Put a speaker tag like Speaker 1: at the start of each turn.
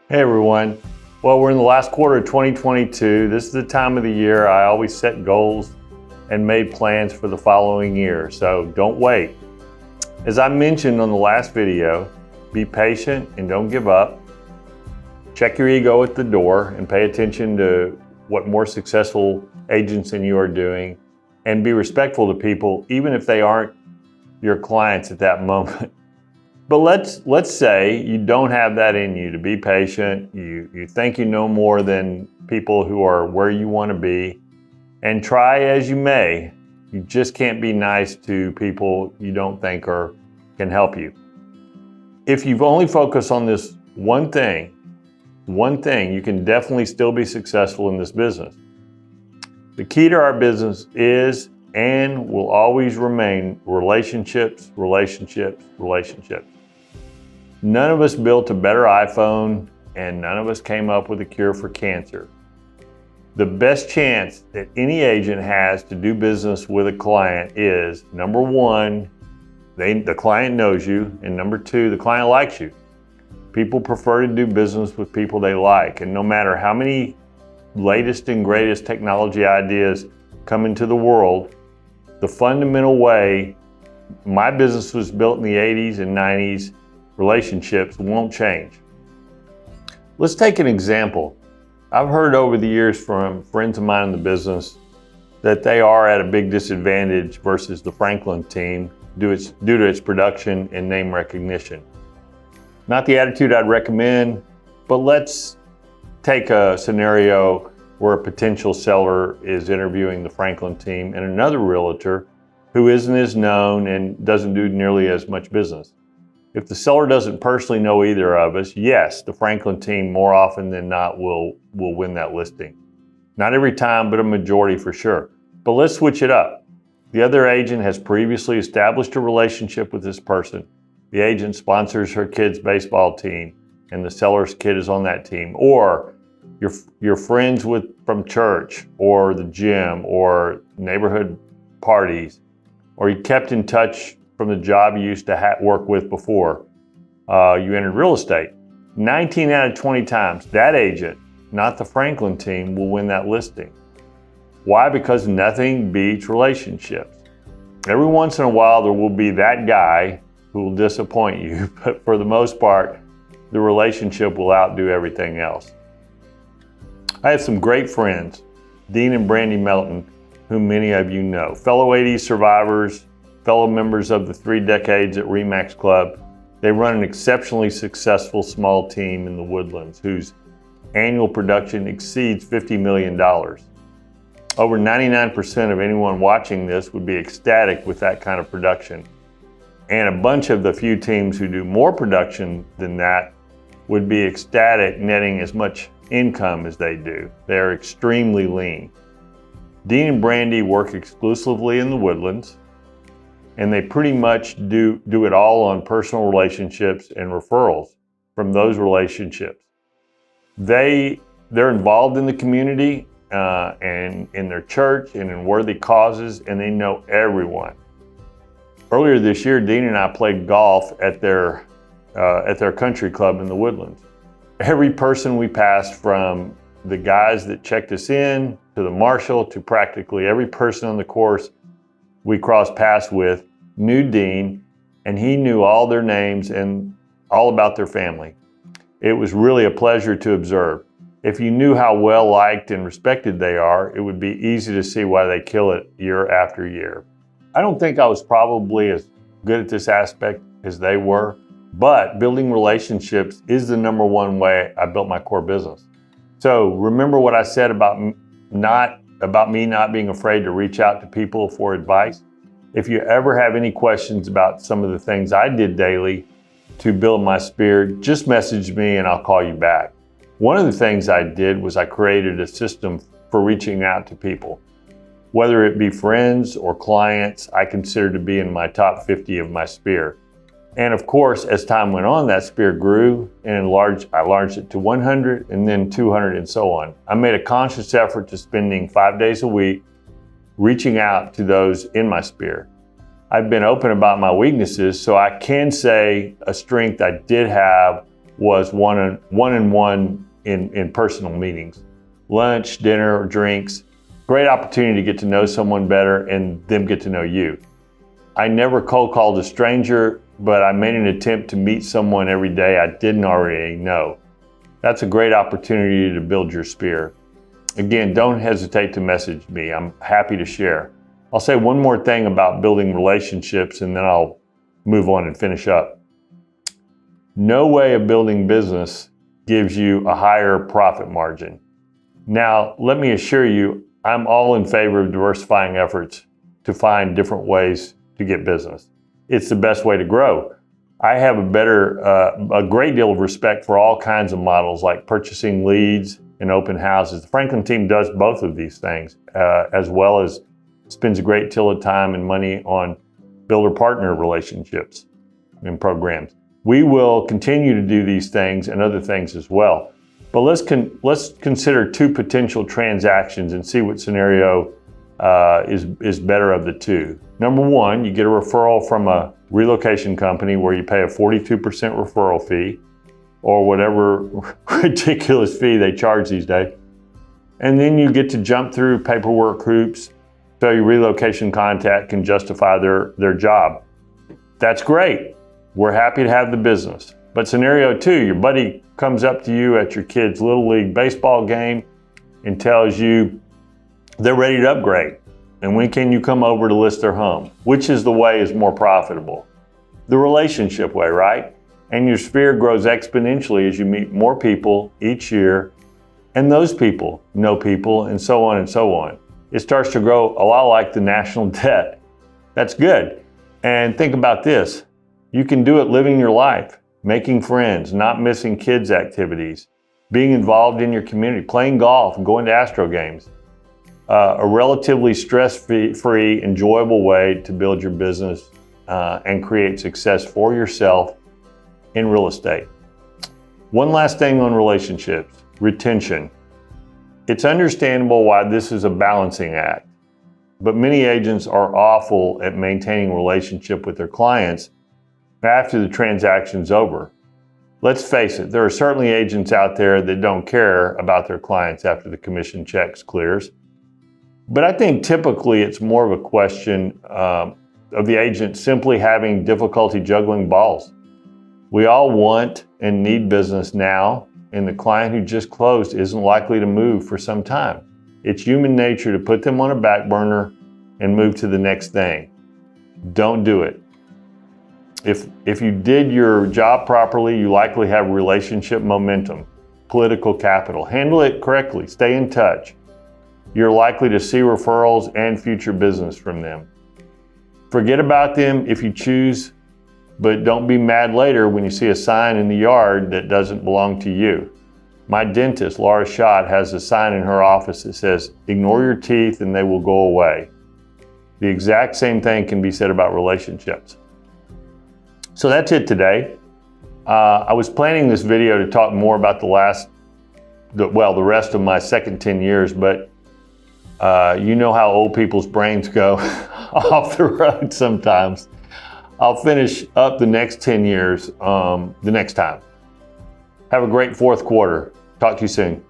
Speaker 1: Hey everyone. Well, we're in the last quarter of 2022. This is the time of the year I always set goals and made plans for the following year, so don't wait. As I mentioned on the last video, be patient and don't give up. Check your ego at the door and pay attention to what more successful agents than you are doing, and be respectful to people even if they aren't your clients at that moment. But let's say you don't have that in you to be patient. You think you know more than people who are where you want to be, and try as you may, you just can't be nice to people you don't think can help you. If you've only focused on this one thing, you can definitely still be successful in this business. The key to our business is and will always remain relationships, relationships, relationships. None of us built a better iPhone, and none of us came up with a cure for cancer. The best chance that any agent has to do business with a client is, number one, the client knows you, and number two, the client likes you. People prefer to do business with people they like, and no matter how many latest and greatest technology ideas come into the world, the fundamental way my business was built in the 80s and 90s, relationships won't change. Let's take an example. I've heard over the years from friends of mine in the business that they are at a big disadvantage versus the Franklin team due to its production and name recognition. Not the attitude I'd recommend, but let's take a scenario where a potential seller is interviewing the Franklin team and another realtor who isn't as known and doesn't do nearly as much business. If the seller doesn't personally know either of us, yes, the Franklin team more often than not will win that listing. Not every time, but a majority for sure. But let's switch it up. The other agent has previously established a relationship with this person. The agent sponsors her kid's baseball team and the seller's kid is on that team. Or you're friends from church or the gym or neighborhood parties, or you kept in touch from the job you used to work with before you entered real estate. 19 out of 20 times, that agent, not the Franklin team, will win that listing. Why? Because nothing beats relationships. Every once in a while, there will be that guy who will disappoint you, but for the most part, the relationship will outdo everything else. I have some great friends, Dean and Brandy Melton, whom many of you know, fellow 80s survivors, fellow members of the 3 decades at RE/MAX Club. They run an exceptionally successful small team in the Woodlands whose annual production exceeds $50 million. Over 99% of anyone watching this would be ecstatic with that kind of production. And a bunch of the few teams who do more production than that would be ecstatic netting as much income as they do. They're extremely lean. Dean and Brandy work exclusively in the Woodlands, and they pretty much do it all on personal relationships and referrals from those relationships. They're involved in the community and in their church and in worthy causes, and they know everyone. Earlier this year, Dean and I played golf at their country club in the Woodlands. Every person we passed, from the guys that checked us in to the marshal to practically every person on the course we crossed paths with, knew Dean, and he knew all their names and all about their family. It was really a pleasure to observe. If you knew how well liked and respected they are, it would be easy to see why they kill it year after year. I don't think I was probably as good at this aspect as they were, but building relationships is the number one way I built my core business. So remember what I said about me not being afraid to reach out to people for advice? If you ever have any questions about some of the things I did daily to build my spirit, just message me and I'll call you back. One of the things I did was I created a system for reaching out to people. Whether it be friends or clients, I consider to be in my top 50 of my sphere. And of course, as time went on, that sphere grew and enlarged. I enlarged it to 100 and then 200 and so on. I made a conscious effort to spending 5 days a week reaching out to those in my sphere. I've been open about my weaknesses, so I can say a strength I did have was one-on-one in personal meetings. Lunch, dinner, drinks. Great opportunity to get to know someone better and them get to know you. I never cold called a stranger, but I made an attempt to meet someone every day I didn't already know. That's a great opportunity to build your sphere. Again, don't hesitate to message me. I'm happy to share. I'll say one more thing about building relationships and then I'll move on and finish up. No way of building business gives you a higher profit margin. Now, let me assure you, I'm all in favor of diversifying efforts to find different ways to get business. It's the best way to grow. I have a great deal of respect for all kinds of models like purchasing leads and open houses. The Franklin team does both of these things, as well as spends a great deal of time and money on builder-partner relationships and programs. We will continue to do these things and other things as well. But let's consider two potential transactions and see what scenario is better of the two. Number one, you get a referral from a relocation company where you pay a 42% referral fee or whatever ridiculous fee they charge these days. And then you get to jump through paperwork hoops so your relocation contact can justify their job. That's great. We're happy to have the business. But scenario two, your buddy comes up to you at your kid's Little League baseball game and tells you they're ready to upgrade. And when can you come over to list their home? Which is the way is more profitable? The relationship way, right? And your sphere grows exponentially as you meet more people each year, and those people know people, and so on and so on. It starts to grow a lot like the national debt. That's good. And think about this. You can do it living your life, making friends, not missing kids' activities, being involved in your community, playing golf, and going to Astro games. A relatively stress-free, enjoyable way to build your business and create success for yourself in real estate. One last thing on relationships, retention. It's understandable why this is a balancing act, but many agents are awful at maintaining relationship with their clients after the transaction's over. Let's face it, there are certainly agents out there that don't care about their clients after the commission checks clears. But I think typically it's more of a question of the agent simply having difficulty juggling balls. We all want and need business now, and the client who just closed isn't likely to move for some time. It's human nature to put them on a back burner and move to the next thing. Don't do it. If you did your job properly, you likely have relationship momentum, political capital. Handle it correctly, stay in touch. You're likely to see referrals and future business from them. Forget about them if you choose, but don't be mad later when you see a sign in the yard that doesn't belong to you. My dentist, Laura Schott, has a sign in her office that says, "Ignore your teeth and they will go away." The exact same thing can be said about relationships. So that's it today. I was planning this video to talk more about the rest of my second 10 years, but you know how old people's brains go off the road sometimes. I'll finish up the next 10 years the next time. Have a great fourth quarter. Talk to you soon.